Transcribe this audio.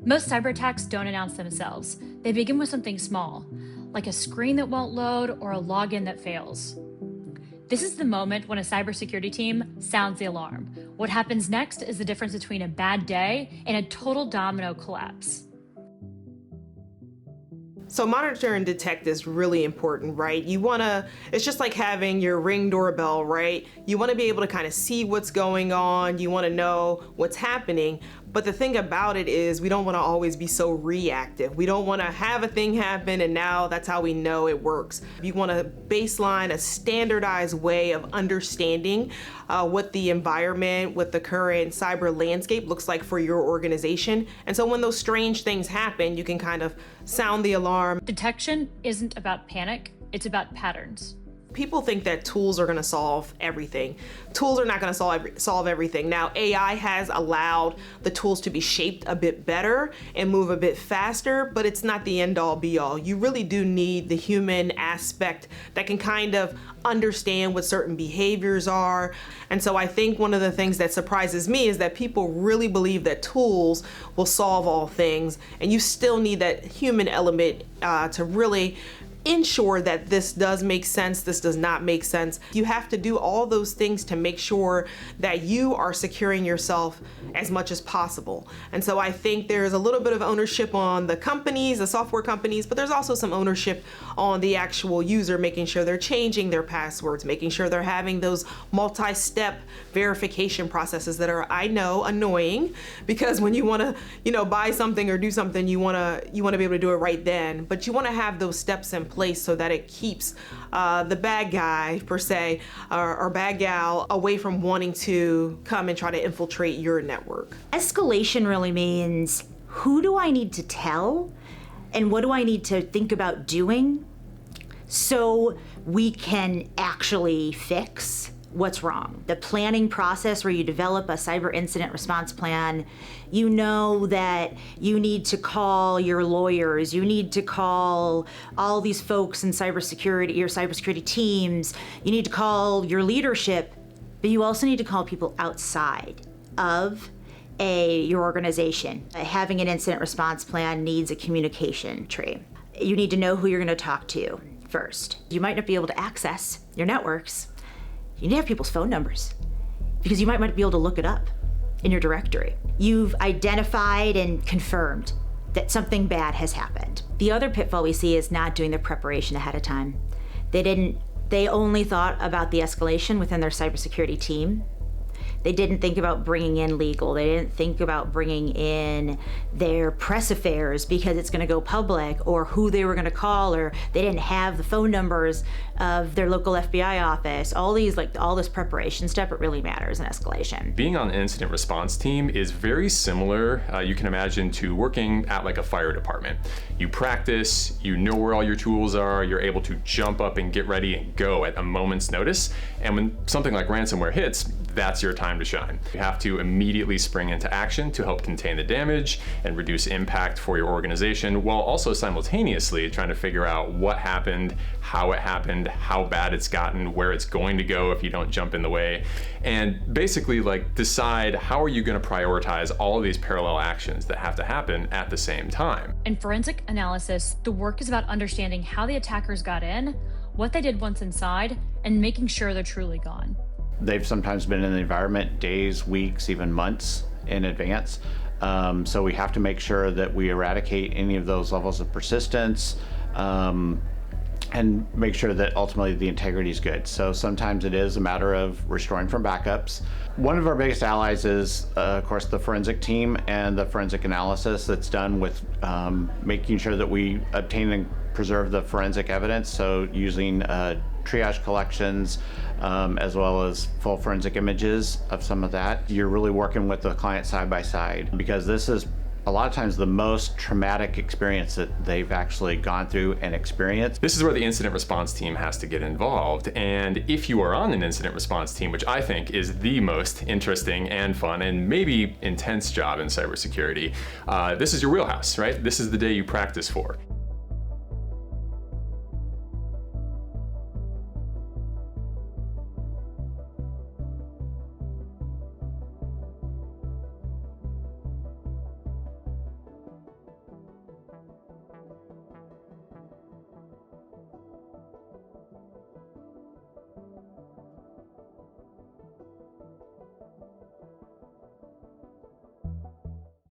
Most cyber attacks don't announce themselves. They begin with something small, like a screen that won't load or a login that fails. This is the moment when a cybersecurity team sounds the alarm. What happens next is the difference between a bad day and a total domino collapse. So monitor and detect is really important, right? It's just like having your Ring doorbell, right? You want to be able to kind of see what's going on. You want to know what's happening. But the thing about it is we don't want to always be so reactive. We don't want to have a thing happen and now that's how we know it works. You want to baseline a standardized way of understanding what the environment, what the current cyber landscape looks like for your organization. And so when those strange things happen, you can kind of sound the alarm. Detection isn't about panic, it's about patterns. People think that tools are going to solve everything. Tools are not going to solve everything. Now, AI has allowed the tools to be shaped a bit better and move a bit faster, but it's not the end all be all. You really do need the human aspect that can kind of understand what certain behaviors are. And so I think one of the things that surprises me is that people really believe that tools will solve all things, and you still need that human element to really ensure that this does make sense, this does not make sense. You have to do all those things to make sure that you are securing yourself as much as possible. And so I think there's a little bit of ownership on the companies, the software companies, but there's also some ownership on the actual user, making sure they're changing their passwords, making sure they're having those multi-step verification processes that are, I know, annoying, because when you want to, buy something or do something, you want to be able to do it right then, but you want to have those steps in place so that it keeps the bad guy, per se, or bad gal away from wanting to come and try to infiltrate your network. Escalation really means, who do I need to tell and what do I need to think about doing so we can actually fix what's wrong. The planning process where you develop a cyber incident response plan, you know that you need to call your lawyers, you need to call all these folks in cybersecurity, your cybersecurity teams, you need to call your leadership, but you also need to call people outside of your organization. Having an incident response plan needs a communication tree. You need to know who you're going to talk to first. You might not be able to access your networks. You need to have people's phone numbers because you might not be able to look it up in your directory. You've identified and confirmed that something bad has happened. The other pitfall we see is not doing the preparation ahead of time. They only thought about the escalation within their cybersecurity team. They didn't think about bringing in legal. They didn't think about bringing in their press affairs because it's going to go public, or who they were going to call, or they didn't have the phone numbers of their local FBI office. All this preparation step, it really matters in escalation. Being on an incident response team is very similar, you can imagine, to working at like a fire department. You practice, you know where all your tools are, you're able to jump up and get ready and go at a moment's notice. And when something like ransomware hits, that's your time to shine. You have to immediately spring into action to help contain the damage and reduce impact for your organization, while also simultaneously trying to figure out what happened, how it happened, how bad it's gotten, where it's going to go if you don't jump in the way, and basically decide how are you going to prioritize all of these parallel actions that have to happen at the same time. In forensic analysis, the work is about understanding how the attackers got in, what they did once inside, and making sure they're truly gone. They've sometimes been in the environment days, weeks, even months in advance. So we have to make sure that we eradicate any of those levels of persistence and make sure that ultimately the integrity is good. So sometimes it is a matter of restoring from backups. One of our biggest allies is, of course, the forensic team and the forensic analysis that's done with making sure that we obtain and preserve the forensic evidence. So using triage collections, as well as full forensic images of some of that. You're really working with the client side by side, because this is a lot of times the most traumatic experience that they've actually gone through and experienced. This is where the incident response team has to get involved. And if you are on an incident response team, which I think is the most interesting and fun and maybe intense job in cybersecurity, this is your wheelhouse, right? This is the day you practice for.